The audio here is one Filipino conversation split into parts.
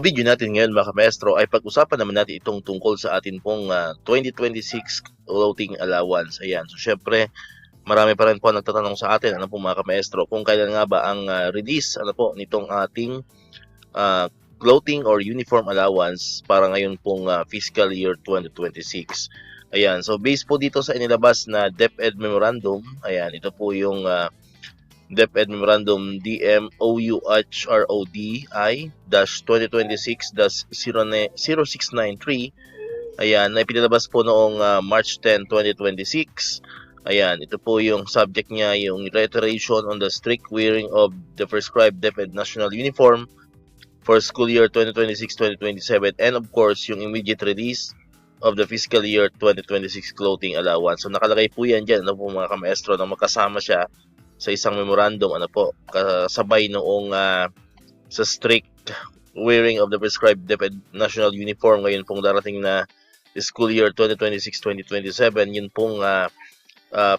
video natin ngayon mga maestro ay pag-usapan naman natin itong tungkol sa atin pong 2026 clothing allowance. Ayan. So syempre, marami pa rin po nagtatanong sa atin, ano po mga maestro, kung kailan nga ba ang release nitong ating clothing or uniform allowance para ngayon pong fiscal year 2026. Ayan. So based po dito sa inilabas na DepEd Memorandum, ayan, ito po yung DepEd Memorandum DMOUHROD-2026-0693. Ayan, na ipinalabas po noong March 10, 2026. Ayan, ito po yung subject niya, yung reiteration on the strict wearing of the prescribed DepEd national uniform for school year 2026-2027, and of course, yung immediate release of the fiscal year 2026 clothing allowance. So nakalagay po yan dyan, po mga kamaestro, na magkasama siya sa isang memorandum, kasabay noong sa strict wearing of the prescribed DepEd national uniform ngayon pong darating na school year 2026-2027, yun pong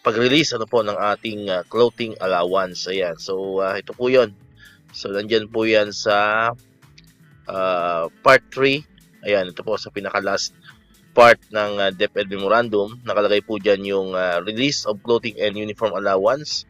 pag-release ng ating clothing allowance. Ayan. So ito po yun. So nandyan po yan sa part 3. Ayan, ito po sa pinaka-last part ng DepEd Memorandum. Nakalagay po dyan yung release of clothing and uniform allowance.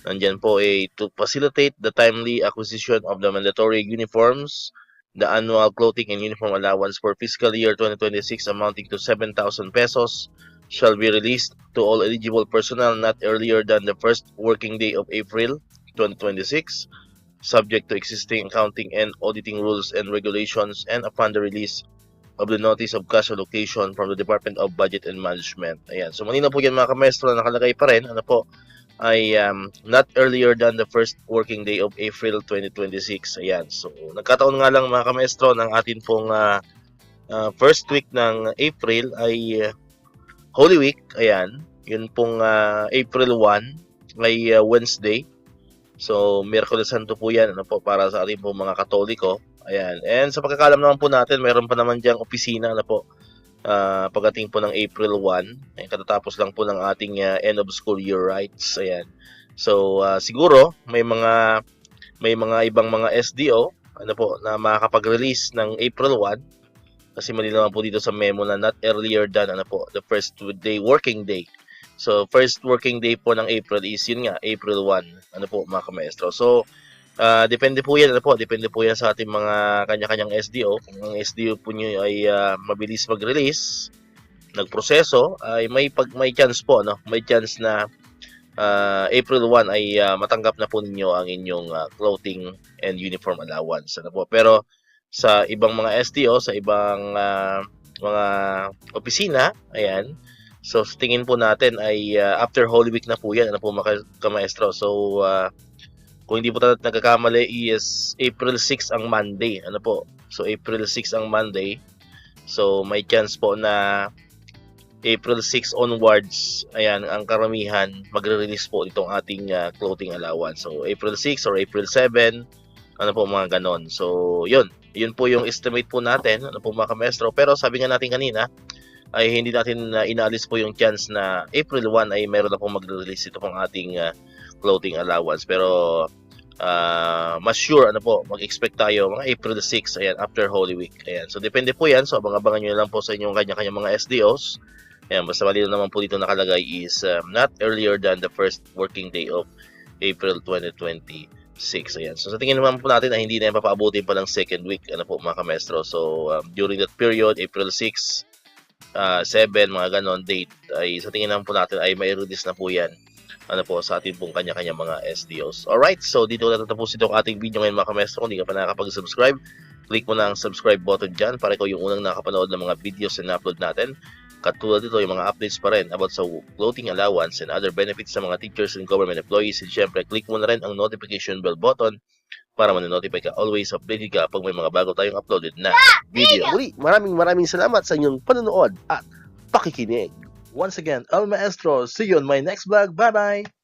Nandyan po to facilitate the timely acquisition of the mandatory uniforms, the annual clothing and uniform allowance for fiscal year 2026 amounting to 7,000 pesos shall be released to all eligible personnel not earlier than the first working day of April 2026, subject to existing accounting and auditing rules and regulations, and upon the release of the notice of cash allocation from the Department of Budget and Management. Ayan. So malinaw po yan mga kamestro, na nakalagay pa rin, ay not earlier than the first working day of April 2026. Ayan. So, nagkataon nga lang mga kamestro ng atin pong first week ng April ay Holy Week. Ayan. Yun pong April 1 ay Wednesday. So, Miyerkules Santo po yan para sa ating pong mga Katoliko. Ayan. And sa pagkakalam naman po natin, mayroon pa naman diyang opisina pagdating po ng April 1, ay katatapos lang po ng ating end of school year rights. Ayan. So siguro may mga ibang mga SDO na makakapag-release ng April 1, kasi malinaw po dito sa memo na not earlier than the first working day. So first working day po ng April is yun nga, April 1 mga kamaestro. So depende po yan depende po yan sa ating mga kanya-kanyang SDO. Kung ang SDO po nyo ay mabilis mag-release, nagproseso, ay may chance po may chance na April 1 ay matanggap na po ninyo ang inyong clothing and uniform allowance Pero sa ibang mga SDO, sa ibang mga opisina, ayan, so tingin po natin ay after Holy Week na po yan mga kamaestro. So kung hindi po tayo nagkakamali is April 6 ang Monday. So April 6 ang Monday. So may chance po na April 6 onwards, ayan, ang karamihan magre-release po itong ating clothing allowance. So April 6 or April 7, mga ganon. So yun po yung estimate po natin, mga kamestro. Pero sabi nga natin kanina, ay hindi natin inaalis po yung chance na April 1 ay meron na pong magre-release ito pong ating clothing allowance. Pero mas sure mag-expect tayo mga April 6, ayan, after Holy Week. Ayan. So depende po yan. So abangan nyo lang po sa inyong kanya-kanya mga SDOs. Ayan, basta malino naman po dito nakalagay is not earlier than the first working day of April 2026. Ayan. So sa tingin naman po natin ay hindi na yan papaabutin pa ng second week mga kamestro. So during that period, April 6, 7, mga ganon date, ay sa tingin naman po natin ay may release na po yan sa ating pong kanya-kanya mga SDOs. Alright, so dito natatapos itong ating video ngayon mga kamestro. Kung hindi ka pa nakakapag-subscribe, click mo na ang subscribe button dyan para ikaw yung unang nakapanood ng mga videos na upload natin. Katulad dito, yung mga updates pa rin about sa clothing allowance and other benefits sa mga teachers and government employees. And syempre, click mo na rin ang notification bell button para ma-notify ka, always updated ka pag may mga bago tayong uploaded na video. Muli, maraming salamat sa inyong panonood at pakikinig. Once again, El Maestro. See you on my next vlog. Bye-bye!